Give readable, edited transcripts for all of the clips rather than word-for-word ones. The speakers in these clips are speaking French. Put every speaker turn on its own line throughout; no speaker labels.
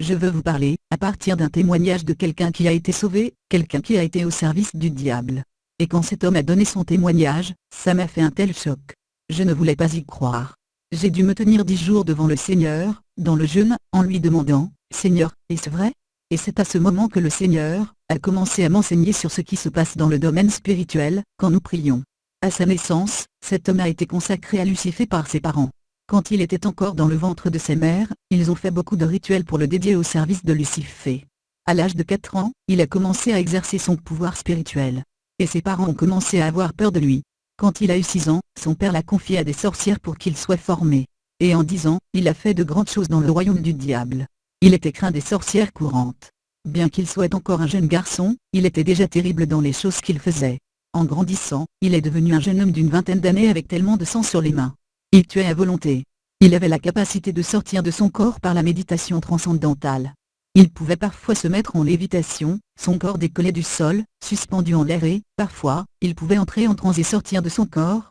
Je veux vous parler, à partir d'un témoignage de quelqu'un qui a été sauvé, quelqu'un qui a été au service du diable. Et quand cet homme a donné son témoignage, ça m'a fait un tel choc. Je ne voulais pas y croire. J'ai dû me tenir 10 jours devant le Seigneur, dans le jeûne, en lui demandant, « Seigneur, est-ce vrai ?» Et c'est à ce moment que le Seigneur a commencé à m'enseigner sur ce qui se passe dans le domaine spirituel, quand nous prions. À sa naissance, cet homme a été consacré à Lucifer par ses parents. Quand il était encore dans le ventre de sa mère, ils ont fait beaucoup de rituels pour le dédier au service de Lucifer. À l'âge de 4 ans, il a commencé à exercer son pouvoir spirituel. Et ses parents ont commencé à avoir peur de lui. Quand il a eu 6 ans, son père l'a confié à des sorcières pour qu'il soit formé. Et en 10 ans, il a fait de grandes choses dans le royaume du diable. Il était craint des sorcières courantes. Bien qu'il soit encore un jeune garçon, il était déjà terrible dans les choses qu'il faisait. En grandissant, il est devenu un jeune homme d'une vingtaine d'années avec tellement de sang sur les mains. Il tuait à volonté. Il avait la capacité de sortir de son corps par la méditation transcendantale. Il pouvait parfois se mettre en lévitation, son corps décollait du sol, suspendu en l'air et, parfois, il pouvait entrer en transe et sortir de son corps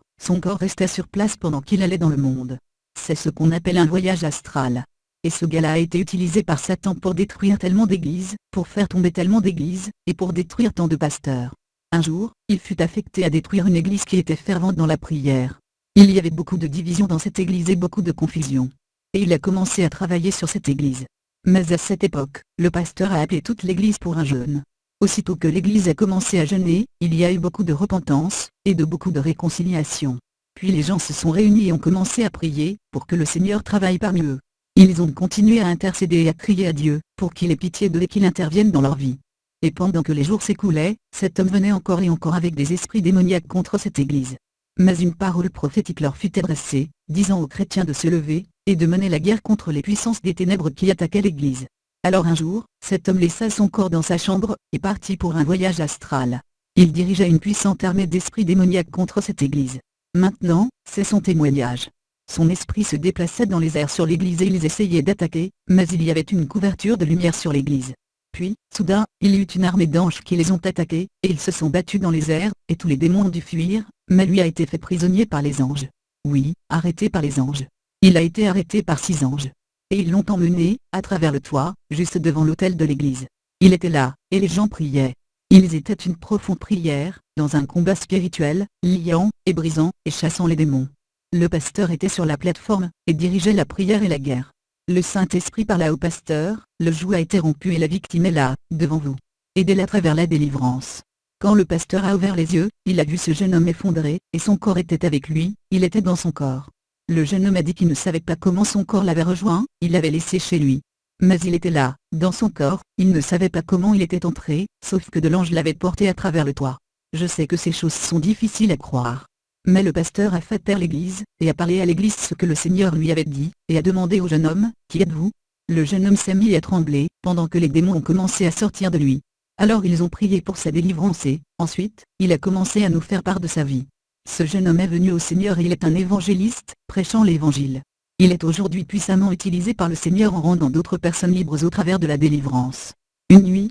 restait sur place pendant qu'il allait dans le monde. C'est ce qu'on appelle un voyage astral. Et ce gars-là a été utilisé par Satan pour détruire tellement d'églises, pour faire tomber tellement d'églises, et pour détruire tant de pasteurs. Un jour, il fut affecté à détruire une église qui était fervente dans la prière. Il y avait beaucoup de divisions dans cette église et beaucoup de confusion. Et il a commencé à travailler sur cette église. Mais à cette époque, le pasteur a appelé toute l'église pour un jeûne. Aussitôt que l'église a commencé à jeûner, il y a eu beaucoup de repentance, et beaucoup de réconciliation. Puis les gens se sont réunis et ont commencé à prier, pour que le Seigneur travaille parmi eux. Ils ont continué à intercéder et à crier à Dieu, pour qu'il ait pitié d'eux et qu'il intervienne dans leur vie. Et pendant que les jours s'écoulaient, cet homme venait encore et encore avec des esprits démoniaques contre cette église. Mais une parole prophétique leur fut adressée, disant aux chrétiens de se lever, et de mener la guerre contre les puissances des ténèbres qui attaquaient l'église. Alors un jour, cet homme laissa son corps dans sa chambre, et partit pour un voyage astral. Il dirigeait une puissante armée d'esprits démoniaques contre cette église. Maintenant, c'est son témoignage. Son esprit se déplaçait dans les airs sur l'église et ils essayaient d'attaquer, mais il y avait une couverture de lumière sur l'église. Puis, soudain, il y eut une armée d'anges qui les ont attaqués, et ils se sont battus dans les airs, et tous les démons ont dû fuir, mais lui a été fait prisonnier par les anges. Oui, arrêté par les anges. Il a été arrêté par 6 anges. Et ils l'ont emmené, à travers le toit, juste devant l'autel de l'église. Il était là, et les gens priaient. Ils étaient une profonde prière, dans un combat spirituel, liant, et brisant, et chassant les démons. Le pasteur était sur la plateforme, et dirigeait la prière et la guerre. Le Saint-Esprit parla au pasteur, le joug a été rompu et la victime est là, devant vous. Aidez-la à travers la délivrance. Quand le pasteur a ouvert les yeux, il a vu ce jeune homme effondré, et son corps était avec lui, il était dans son corps. Le jeune homme a dit qu'il ne savait pas comment son corps l'avait rejoint, il l'avait laissé chez lui. Mais il était là, dans son corps, il ne savait pas comment il était entré, sauf que de l'ange l'avait porté à travers le toit. Je sais que ces choses sont difficiles à croire. Mais le pasteur a fait taire l'église, et a parlé à l'église ce que le Seigneur lui avait dit, et a demandé au jeune homme, « Qui êtes-vous » Le jeune homme s'est mis à trembler, pendant que les démons ont commencé à sortir de lui. Alors ils ont prié pour sa délivrance et, ensuite, il a commencé à nous faire part de sa vie. Ce jeune homme est venu au Seigneur et il est un évangéliste, prêchant l'évangile. Il est aujourd'hui puissamment utilisé par le Seigneur en rendant d'autres personnes libres au travers de la délivrance. Une nuit,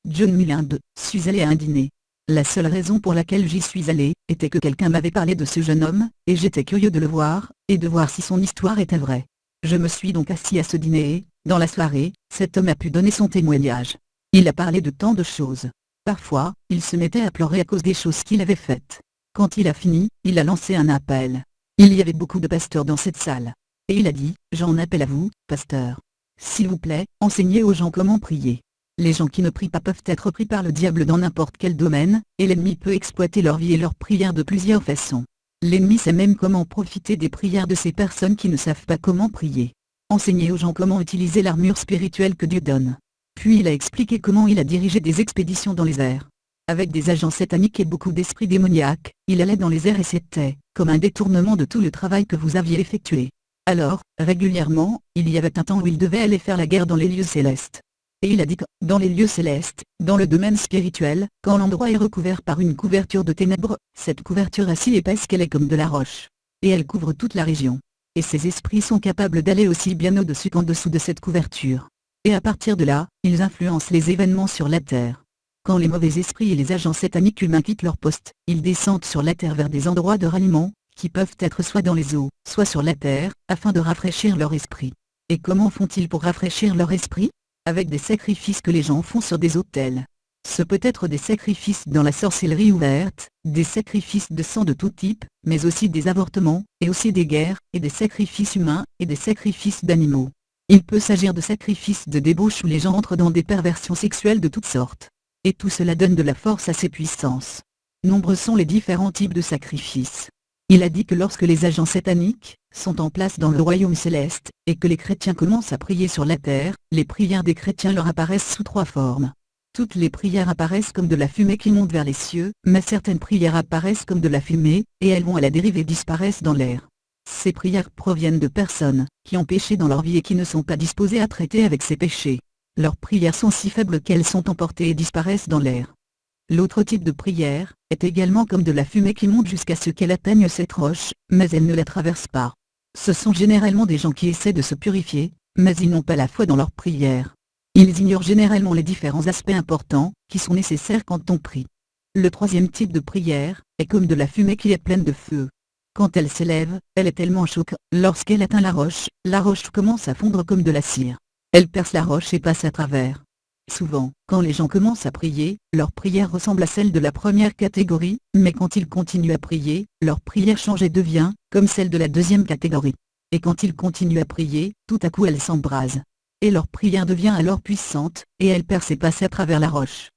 John Mullinde, suis allé à un dîner. La seule raison pour laquelle j'y suis allé, était que quelqu'un m'avait parlé de ce jeune homme, et j'étais curieux de le voir, et de voir si son histoire était vraie. Je me suis donc assis à ce dîner et, dans la soirée, cet homme a pu donner son témoignage. Il a parlé de tant de choses. Parfois, il se mettait à pleurer à cause des choses qu'il avait faites. Quand il a fini, il a lancé un appel. Il y avait beaucoup de pasteurs dans cette salle. Et il a dit, « J'en appelle à vous, pasteurs. S'il vous plaît, enseignez aux gens comment prier. Les gens qui ne prient pas peuvent être pris par le diable dans n'importe quel domaine, et l'ennemi peut exploiter leur vie et leurs prières de plusieurs façons. L'ennemi sait même comment profiter des prières de ces personnes qui ne savent pas comment prier. Enseignez aux gens comment utiliser l'armure spirituelle que Dieu donne. » Puis il a expliqué comment il a dirigé des expéditions dans les airs. Avec des agents sataniques et beaucoup d'esprits démoniaques, il allait dans les airs et c'était comme un détournement de tout le travail que vous aviez effectué. Alors, régulièrement, il y avait un temps où il devait aller faire la guerre dans les lieux célestes. Et il a dit que, dans les lieux célestes, dans le domaine spirituel, quand l'endroit est recouvert par une couverture de ténèbres, cette couverture est si épaisse qu'elle est comme de la roche. Et elle couvre toute la région. Et ces esprits sont capables d'aller aussi bien au-dessus qu'en dessous de cette couverture. Et à partir de là, ils influencent les événements sur la terre. Quand les mauvais esprits et les agents sataniques humains quittent leur poste, ils descendent sur la terre vers des endroits de ralliement, qui peuvent être soit dans les eaux, soit sur la terre, afin de rafraîchir leur esprit. Et comment font-ils pour rafraîchir leur esprit ? avec des sacrifices que les gens font sur des autels. Ce peut être des sacrifices dans la sorcellerie ouverte, des sacrifices de sang de tout type, mais aussi des avortements, et aussi des guerres, et des sacrifices humains, et des sacrifices d'animaux. Il peut s'agir de sacrifices de débauche où les gens entrent dans des perversions sexuelles de toutes sortes. Et tout cela donne de la force à ces puissances. Nombreux sont les différents types de sacrifices. Il a dit que lorsque les agents sataniques sont en place dans le royaume céleste, et que les chrétiens commencent à prier sur la terre, les prières des chrétiens leur apparaissent sous 3 formes. Toutes les prières apparaissent comme de la fumée qui monte vers les cieux, mais certaines prières apparaissent comme de la fumée, et elles vont à la dérive et disparaissent dans l'air. Ces prières proviennent de personnes qui ont péché dans leur vie et qui ne sont pas disposées à traiter avec ces péchés. Leurs prières sont si faibles qu'elles sont emportées et disparaissent dans l'air. L'autre type de prière est également comme de la fumée qui monte jusqu'à ce qu'elle atteigne cette roche, mais elle ne la traverse pas. Ce sont généralement des gens qui essaient de se purifier, mais ils n'ont pas la foi dans leurs prières. Ils ignorent généralement les différents aspects importants qui sont nécessaires quand on prie. Le troisième type de prière est comme de la fumée qui est pleine de feu. Quand elle s'élève, elle est tellement chaude que, lorsqu'elle atteint la roche commence à fondre comme de la cire. Elle perce la roche et passe à travers. Souvent, quand les gens commencent à prier, leur prière ressemble à celle de la première catégorie, mais quand ils continuent à prier, leur prière change et devient comme celle de la deuxième catégorie. Et quand ils continuent à prier, tout à coup elle s'embrase. Et leur prière devient alors puissante, et elle perce et passe à travers la roche.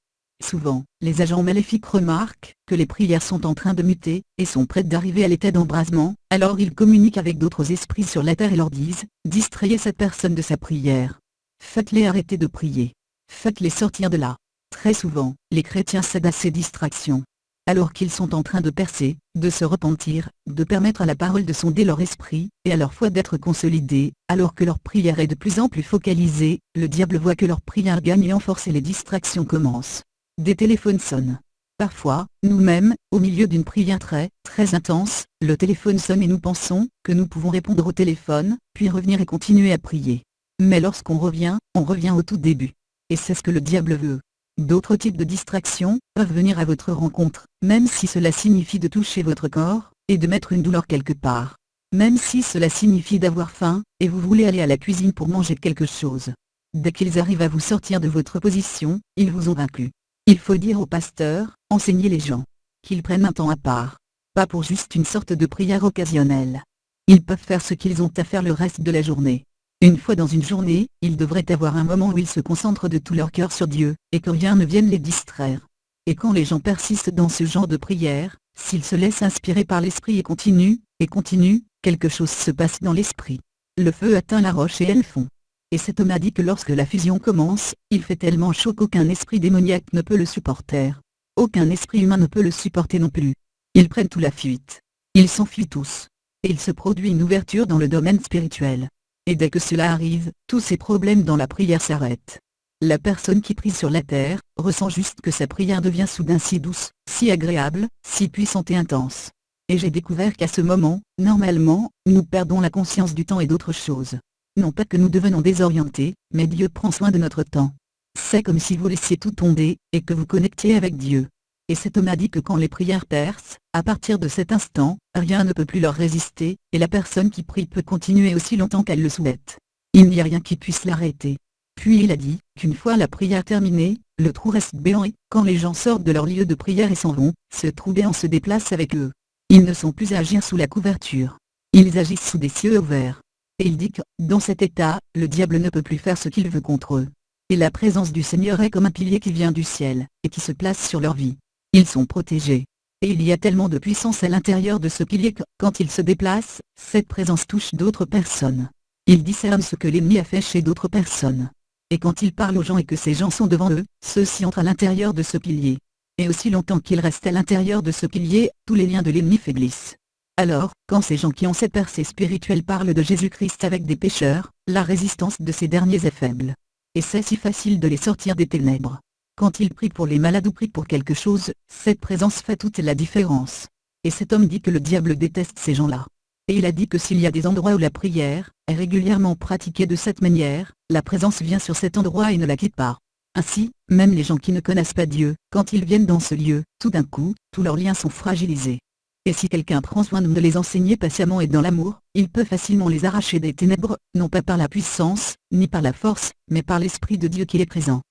Souvent, les agents maléfiques remarquent que les prières sont en train de muter, et sont prêtes d'arriver à l'état d'embrasement, alors ils communiquent avec d'autres esprits sur la terre et leur disent « Distrayez cette personne de sa prière. Faites-les arrêter de prier. Faites-les sortir de là ». Très souvent, les chrétiens cèdent à ces distractions. Alors qu'ils sont en train de percer, de se repentir, de permettre à la parole de sonder leur esprit, et à leur foi d'être consolidée, alors que leur prière est de plus en plus focalisée, le diable voit que leur prière gagne en force et les distractions commencent. Des téléphones sonnent. Parfois, nous-mêmes, au milieu d'une prière très intense, le téléphone sonne et nous pensons que nous pouvons répondre au téléphone, puis revenir et continuer à prier. Mais lorsqu'on revient, on revient au tout début. Et c'est ce que le diable veut. D'autres types de distractions peuvent venir à votre rencontre, même si cela signifie de toucher votre corps, et de mettre une douleur quelque part. Même si cela signifie d'avoir faim, et vous voulez aller à la cuisine pour manger quelque chose. Dès qu'ils arrivent à vous sortir de votre position, ils vous ont vaincu. Il faut dire aux pasteurs, enseignez les gens, qu'ils prennent un temps à part. Pas pour juste une sorte de prière occasionnelle. Ils peuvent faire ce qu'ils ont à faire le reste de la journée. Une fois dans une journée, ils devraient avoir un moment où ils se concentrent de tout leur cœur sur Dieu, et que rien ne vienne les distraire. Et quand les gens persistent dans ce genre de prière, s'ils se laissent inspirer par l'esprit et continuent, quelque chose se passe dans l'esprit. Le feu atteint la roche et elle fond. Et cet homme a dit que lorsque la fusion commence, il fait tellement chaud qu'aucun esprit démoniaque ne peut le supporter. Aucun esprit humain ne peut le supporter non plus. Ils prennent tout la fuite. Ils s'enfuient tous. Et il se produit une ouverture dans le domaine spirituel. Et dès que cela arrive, tous ces problèmes dans la prière s'arrêtent. La personne qui prie sur la terre, ressent juste que sa prière devient soudain si douce, si agréable, si puissante et intense. Et j'ai découvert qu'à ce moment, normalement, nous perdons la conscience du temps et d'autres choses. Non pas que nous devenons désorientés, mais Dieu prend soin de notre temps. C'est comme si vous laissiez tout tomber, et que vous connectiez avec Dieu. Et cet homme a dit que quand les prières percent, à partir de cet instant, rien ne peut plus leur résister, et la personne qui prie peut continuer aussi longtemps qu'elle le souhaite. Il n'y a rien qui puisse l'arrêter. Puis il a dit qu'une fois la prière terminée, le trou reste béant et, quand les gens sortent de leur lieu de prière et s'en vont, ce trou béant se déplace avec eux. Ils ne sont plus à agir sous la couverture. Ils agissent sous des cieux ouverts. Et il dit que, dans cet état, le diable ne peut plus faire ce qu'il veut contre eux. Et la présence du Seigneur est comme un pilier qui vient du ciel, et qui se place sur leur vie. Ils sont protégés. Et il y a tellement de puissance à l'intérieur de ce pilier que, quand il se déplace, cette présence touche d'autres personnes. Il discerne ce que l'ennemi a fait chez d'autres personnes. Et quand il parle aux gens et que ces gens sont devant eux, ceux-ci entrent à l'intérieur de ce pilier. Et aussi longtemps qu'ils restent à l'intérieur de ce pilier, tous les liens de l'ennemi faiblissent. Alors, quand ces gens qui ont cette percée spirituelle parlent de Jésus-Christ avec des pécheurs, la résistance de ces derniers est faible. Et c'est si facile de les sortir des ténèbres. Quand ils prient pour les malades ou prient pour quelque chose, cette présence fait toute la différence. Et cet homme dit que le diable déteste ces gens-là. Et il a dit que s'il y a des endroits où la prière est régulièrement pratiquée de cette manière, la présence vient sur cet endroit et ne la quitte pas. Ainsi, même les gens qui ne connaissent pas Dieu, quand ils viennent dans ce lieu, tout d'un coup, tous leurs liens sont fragilisés. Et si quelqu'un prend soin de nous les enseigner patiemment et dans l'amour, il peut facilement les arracher des ténèbres, non pas par la puissance, ni par la force, mais par l'Esprit de Dieu qui est présent.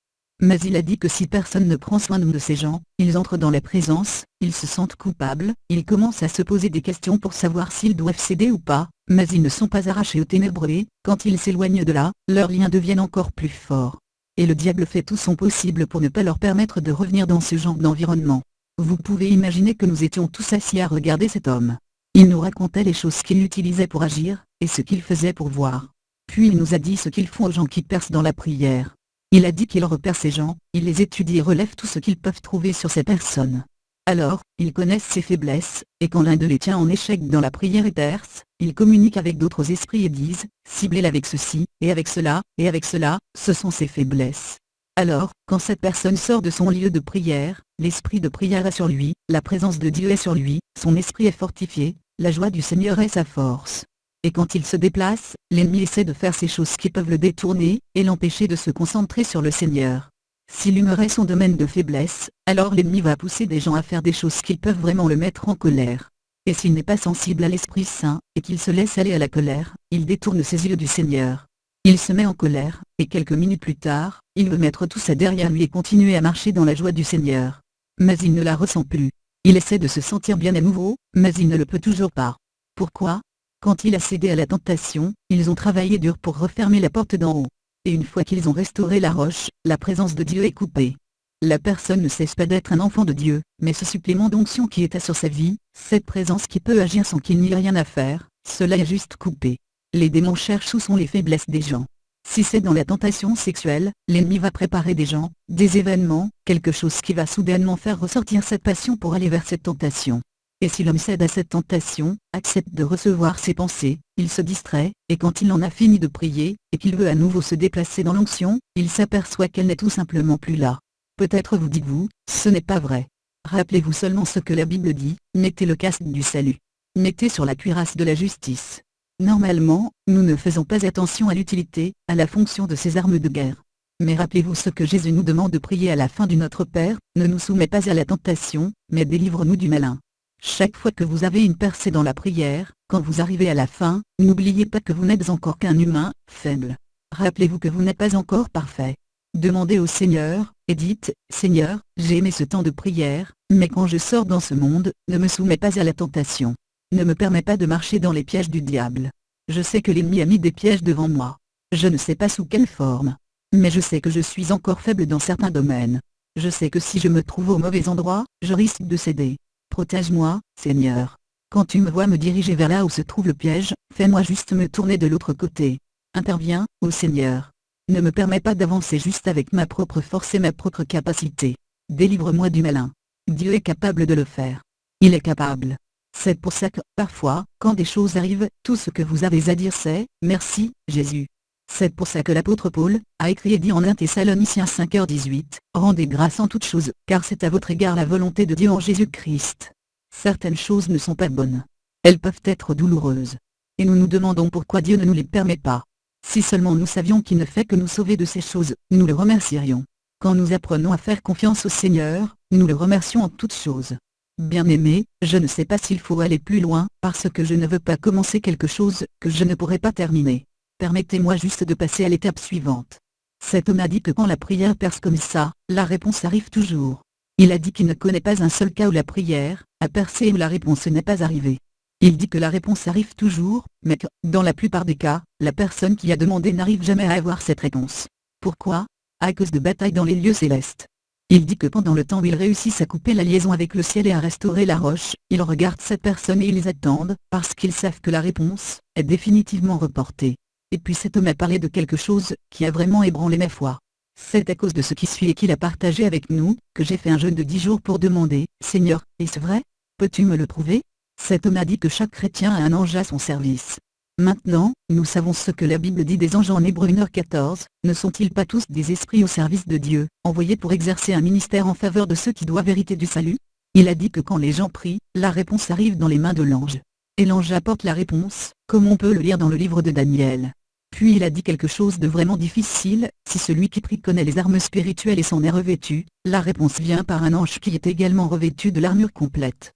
Mais il a dit que si personne ne prend soin de ces gens, ils entrent dans la présence, ils se sentent coupables, ils commencent à se poser des questions pour savoir s'ils doivent céder ou pas, mais ils ne sont pas arrachés aux ténèbres et, quand ils s'éloignent de là, leurs liens deviennent encore plus forts. Et le diable fait tout son possible pour ne pas leur permettre de revenir dans ce genre d'environnement. Vous pouvez imaginer que nous étions tous assis à regarder cet homme. Il nous racontait les choses qu'il utilisait pour agir, et ce qu'il faisait pour voir. Puis il nous a dit ce qu'ils font aux gens qui percent dans la prière. Il a dit qu'il repère ces gens, il les étudie et relève tout ce qu'ils peuvent trouver sur ces personnes. Alors, ils connaissent ses faiblesses, et quand l'un d'eux les tient en échec dans la prière et terce, ils communiquent avec d'autres esprits et disent, ciblez-le avec ceci, et avec cela, ce sont ses faiblesses. Alors, quand cette personne sort de son lieu de prière, l'esprit de prière est sur lui, la présence de Dieu est sur lui, son esprit est fortifié, la joie du Seigneur est sa force. Et quand il se déplace, l'ennemi essaie de faire ces choses qui peuvent le détourner, et l'empêcher de se concentrer sur le Seigneur. Si l'humeur est son domaine de faiblesse, alors l'ennemi va pousser des gens à faire des choses qui peuvent vraiment le mettre en colère. Et s'il n'est pas sensible à l'Esprit Saint, et qu'il se laisse aller à la colère, il détourne ses yeux du Seigneur. Il se met en colère, et quelques minutes plus tard, il veut mettre tout ça derrière lui et continuer à marcher dans la joie du Seigneur. Mais il ne la ressent plus. Il essaie de se sentir bien à nouveau, mais il ne le peut toujours pas. Pourquoi ? Quand il a cédé à la tentation, ils ont travaillé dur pour refermer la porte d'en haut. Et une fois qu'ils ont restauré la roche, la présence de Dieu est coupée. La personne ne cesse pas d'être un enfant de Dieu, mais ce supplément d'onction qui était sur sa vie, cette présence qui peut agir sans qu'il n'y ait rien à faire, cela est juste coupé. Les démons cherchent où sont les faiblesses des gens. Si c'est dans la tentation sexuelle, l'ennemi va préparer des gens, des événements, quelque chose qui va soudainement faire ressortir cette passion pour aller vers cette tentation. Et si l'homme cède à cette tentation, accepte de recevoir ses pensées, il se distrait, et quand il en a fini de prier, et qu'il veut à nouveau se déplacer dans l'onction, il s'aperçoit qu'elle n'est tout simplement plus là. Peut-être vous dites-vous, ce n'est pas vrai. Rappelez-vous seulement ce que la Bible dit, mettez le casque du salut. Mettez sur la cuirasse de la justice. Normalement, nous ne faisons pas attention à l'utilité, à la fonction de ces armes de guerre. Mais rappelez-vous ce que Jésus nous demande de prier à la fin du Notre Père, ne nous soumets pas à la tentation, mais délivre-nous du malin. Chaque fois que vous avez une percée dans la prière, quand vous arrivez à la fin, n'oubliez pas que vous n'êtes encore qu'un humain, faible. Rappelez-vous que vous n'êtes pas encore parfait. Demandez au Seigneur, et dites, Seigneur, j'ai aimé ce temps de prière, mais quand je sors dans ce monde, ne me soumets pas à la tentation. Ne me permets pas de marcher dans les pièges du diable. Je sais que l'ennemi a mis des pièges devant moi. Je ne sais pas sous quelle forme. Mais je sais que je suis encore faible dans certains domaines. Je sais que si je me trouve au mauvais endroit, je risque de céder. Protège-moi, Seigneur. Quand tu me vois me diriger vers là où se trouve le piège, fais-moi juste me tourner de l'autre côté. Interviens, ô Seigneur. Ne me permets pas d'avancer juste avec ma propre force et ma propre capacité. Délivre-moi du malin. Dieu est capable de le faire. Il est capable. C'est pour ça que, parfois, quand des choses arrivent, tout ce que vous avez à dire c'est « Merci, Jésus ». C'est pour ça que l'apôtre Paul a écrit et dit en 1 Thessaloniciens 5h18, « Rendez grâce en toutes choses, car c'est à votre égard la volonté de Dieu en Jésus-Christ. » Certaines choses ne sont pas bonnes. Elles peuvent être douloureuses. Et nous nous demandons pourquoi Dieu ne nous les permet pas. Si seulement nous savions qu'il ne fait que nous sauver de ces choses, nous le remercierions. Quand nous apprenons à faire confiance au Seigneur, nous le remercions en toutes choses. Bien-aimé, je ne sais pas s'il faut aller plus loin, parce que je ne veux pas commencer quelque chose que je ne pourrai pas terminer. Permettez-moi juste de passer à l'étape suivante. Cet homme a dit que quand la prière perce comme ça, la réponse arrive toujours. Il a dit qu'il ne connaît pas un seul cas où la prière a percé et où la réponse n'est pas arrivée. Il dit que la réponse arrive toujours, mais que, dans la plupart des cas, la personne qui a demandé n'arrive jamais à avoir cette réponse. Pourquoi ? À cause de batailles dans les lieux célestes. Il dit que pendant le temps où ils réussissent à couper la liaison avec le ciel et à restaurer la roche, ils regardent cette personne et ils attendent, parce qu'ils savent que la réponse est définitivement reportée. Et puis cet homme a parlé de quelque chose qui a vraiment ébranlé ma foi. C'est à cause de ce qui suit et qu'il a partagé avec nous, que j'ai fait un jeûne de 10 jours pour demander, Seigneur, est-ce vrai ? Peux-tu me le prouver ? Cet homme a dit que chaque chrétien a un ange à son service. Maintenant, nous savons ce que la Bible dit des anges en Hébreux 1h14, ne sont-ils pas tous des esprits au service de Dieu, envoyés pour exercer un ministère en faveur de ceux qui doivent hériter du salut ? Il a dit que quand les gens prient, la réponse arrive dans les mains de l'ange. Et l'ange apporte la réponse, comme on peut le lire dans le livre de Daniel. Puis il a dit quelque chose de vraiment difficile, si celui qui prie connaît les armes spirituelles et s'en est revêtu, la réponse vient par un ange qui est également revêtu de l'armure complète.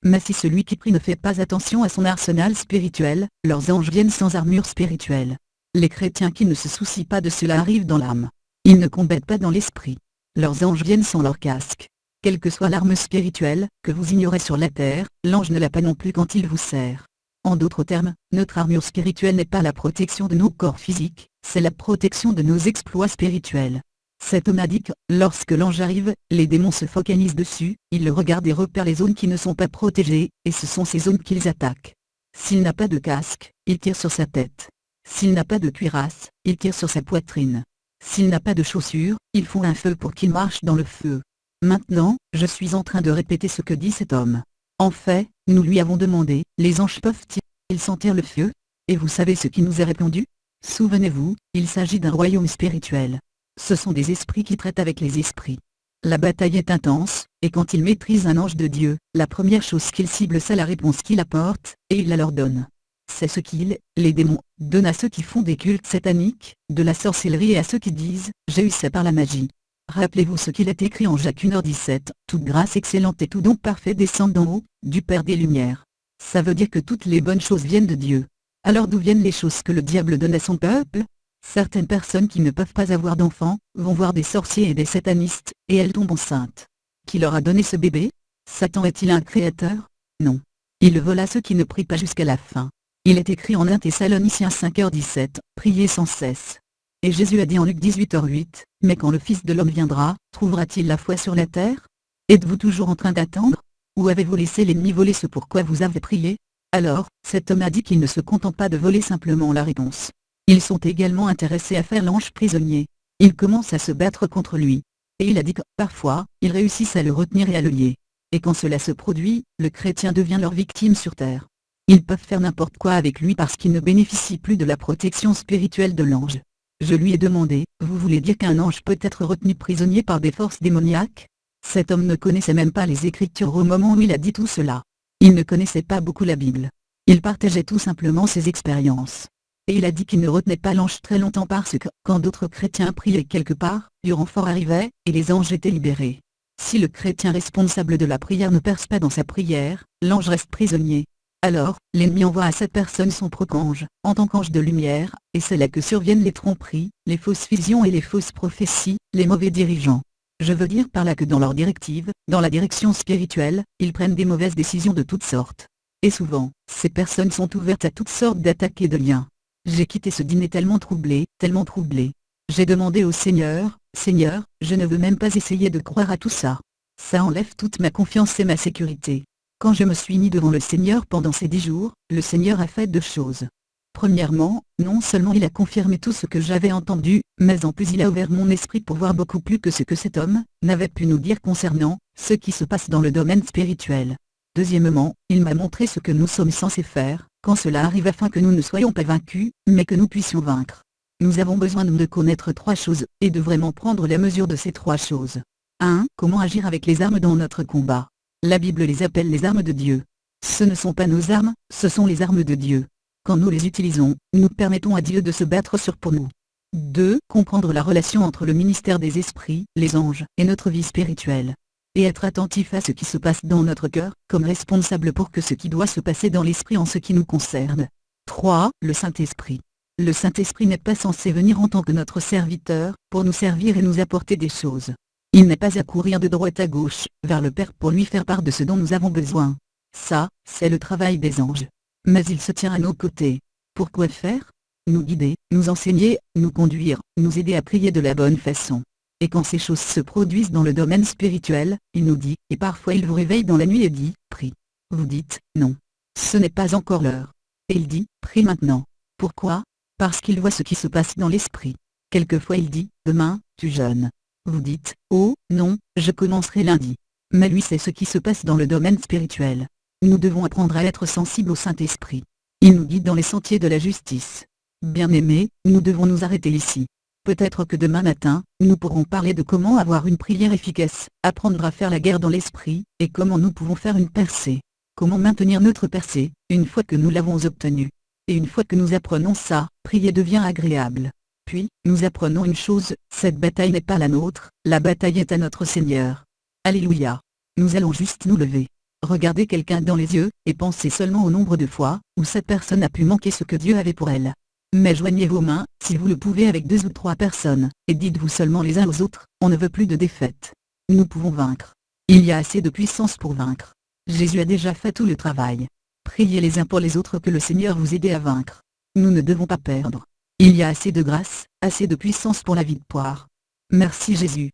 Mais si celui qui prie ne fait pas attention à son arsenal spirituel, leurs anges viennent sans armure spirituelle. Les chrétiens qui ne se soucient pas de cela arrivent dans l'âme. Ils ne combattent pas dans l'esprit. Leurs anges viennent sans leur casque. Quelle que soit l'arme spirituelle que vous ignorez sur la terre, l'ange ne l'a pas non plus quand il vous sert. En d'autres termes, notre armure spirituelle n'est pas la protection de nos corps physiques, c'est la protection de nos exploits spirituels. Cet homme a dit que, lorsque l'ange arrive, les démons se focalisent dessus, ils le regardent et repèrent les zones qui ne sont pas protégées, et ce sont ces zones qu'ils attaquent. S'il n'a pas de casque, il tire sur sa tête. S'il n'a pas de cuirasse, il tire sur sa poitrine. S'il n'a pas de chaussures, ils font un feu pour qu'il marche dans le feu. Maintenant, je suis en train de répéter ce que dit cet homme. En fait, nous lui avons demandé, les anges peuvent-ils sentir le feu? Et vous savez ce qui nous est répondu? Souvenez-vous, il s'agit d'un royaume spirituel. Ce sont des esprits qui traitent avec les esprits. La bataille est intense, et quand ils maîtrisent un ange de Dieu, la première chose qu'ils ciblent c'est la réponse qu'il apporte, et il la leur donne. C'est ce qu'ils, les démons, donnent à ceux qui font des cultes sataniques, de la sorcellerie et à ceux qui disent « j'ai eu ça par la magie ». Rappelez-vous ce qu'il est écrit en Jacques 1h17, « Toute grâce excellente et tout don parfait descend d'en haut, du Père des Lumières ». Ça veut dire que toutes les bonnes choses viennent de Dieu. Alors d'où viennent les choses que le diable donne à son peuple? Certaines personnes qui ne peuvent pas avoir d'enfants, vont voir des sorciers et des satanistes, et elles tombent enceintes. Qui leur a donné ce bébé? Satan est-il un créateur? Non. Il le vole à ceux qui ne prient pas jusqu'à la fin. Il est écrit en 1 Thessaloniciens 5h17, priez sans cesse. Et Jésus a dit en Luc 18h8, mais quand le Fils de l'homme viendra, trouvera-t-il la foi sur la terre? Êtes-vous toujours en train d'attendre? Ou avez-vous laissé l'ennemi voler ce pourquoi vous avez prié? Alors, cet homme a dit qu'il ne se contente pas de voler simplement la réponse. Ils sont également intéressés à faire l'ange prisonnier. Ils commencent à se battre contre lui. Et il a dit que, parfois, ils réussissent à le retenir et à le lier. Et quand cela se produit, le chrétien devient leur victime sur terre. Ils peuvent faire n'importe quoi avec lui parce qu'il ne bénéficie plus de la protection spirituelle de l'ange. Je lui ai demandé, vous voulez dire qu'un ange peut être retenu prisonnier par des forces démoniaques? Cet homme ne connaissait même pas les Écritures au moment où il a dit tout cela. Il ne connaissait pas beaucoup la Bible. Il partageait tout simplement ses expériences. Et il a dit qu'il ne retenait pas l'ange très longtemps parce que, quand d'autres chrétiens priaient quelque part, du renfort arrivait, et les anges étaient libérés. Si le chrétien responsable de la prière ne perce pas dans sa prière, l'ange reste prisonnier. Alors, l'ennemi envoie à cette personne son propre ange, en tant qu'ange de lumière, et c'est là que surviennent les tromperies, les fausses visions et les fausses prophéties, les mauvais dirigeants. Je veux dire par là que dans leurs directives, dans la direction spirituelle, ils prennent des mauvaises décisions de toutes sortes. Et souvent, ces personnes sont ouvertes à toutes sortes d'attaques et de liens. J'ai quitté ce dîner tellement troublé, tellement troublé. J'ai demandé au Seigneur, Seigneur, je ne veux même pas essayer de croire à tout ça. Ça enlève toute ma confiance et ma sécurité. Quand je me suis mis devant le Seigneur pendant ces 10 jours, le Seigneur a fait 2 choses. Premièrement, non seulement il a confirmé tout ce que j'avais entendu, mais en plus il a ouvert mon esprit pour voir beaucoup plus que ce que cet homme n'avait pu nous dire concernant ce qui se passe dans le domaine spirituel. Deuxièmement, il m'a montré ce que nous sommes censés faire, quand cela arrive afin que nous ne soyons pas vaincus, mais que nous puissions vaincre. Nous avons besoin de connaître 3 choses, et de vraiment prendre la mesure de ces 3 choses. 1. Comment agir avec les armes dans notre combat. La Bible les appelle les armes de Dieu. Ce ne sont pas nos armes, ce sont les armes de Dieu. Quand nous les utilisons, nous permettons à Dieu de se battre pour nous. 2. Comprendre la relation entre le ministère des esprits, les anges, et notre vie spirituelle. Et être attentif à ce qui se passe dans notre cœur, comme responsable pour que ce qui doit se passer dans l'esprit en ce qui nous concerne. 3. Le Saint-Esprit. Le Saint-Esprit n'est pas censé venir en tant que notre serviteur, pour nous servir et nous apporter des choses. Il n'est pas à courir de droite à gauche, vers le Père pour lui faire part de ce dont nous avons besoin. Ça, c'est le travail des anges. Mais il se tient à nos côtés. Pour quoi faire? Nous guider, nous enseigner, nous conduire, nous aider à prier de la bonne façon. Et quand ces choses se produisent dans le domaine spirituel, il nous dit, et parfois il vous réveille dans la nuit et dit, prie. Vous dites, non. Ce n'est pas encore l'heure. Et il dit, prie maintenant. Pourquoi? Parce qu'il voit ce qui se passe dans l'esprit. Quelquefois il dit, demain, tu jeûnes. Vous dites, oh, non, je commencerai lundi. Mais lui sait ce qui se passe dans le domaine spirituel. Nous devons apprendre à être sensibles au Saint-Esprit. Il nous guide dans les sentiers de la justice. Bien-aimés, nous devons nous arrêter ici. Peut-être que demain matin, nous pourrons parler de comment avoir une prière efficace, apprendre à faire la guerre dans l'esprit, et comment nous pouvons faire une percée. Comment maintenir notre percée, une fois que nous l'avons obtenue. Et une fois que nous apprenons ça, prier devient agréable. Puis, nous apprenons une chose, cette bataille n'est pas la nôtre, la bataille est à notre Seigneur. Alléluia. Nous allons juste nous lever. Regardez quelqu'un dans les yeux, et pensez seulement au nombre de fois où cette personne a pu manquer ce que Dieu avait pour elle. Mais joignez vos mains, si vous le pouvez, avec 2 ou 3 personnes, et dites-vous seulement les uns aux autres, on ne veut plus de défaite. Nous pouvons vaincre. Il y a assez de puissance pour vaincre. Jésus a déjà fait tout le travail. Priez les uns pour les autres que le Seigneur vous aide à vaincre. Nous ne devons pas perdre. Il y a assez de grâce, assez de puissance pour la victoire. Merci Jésus.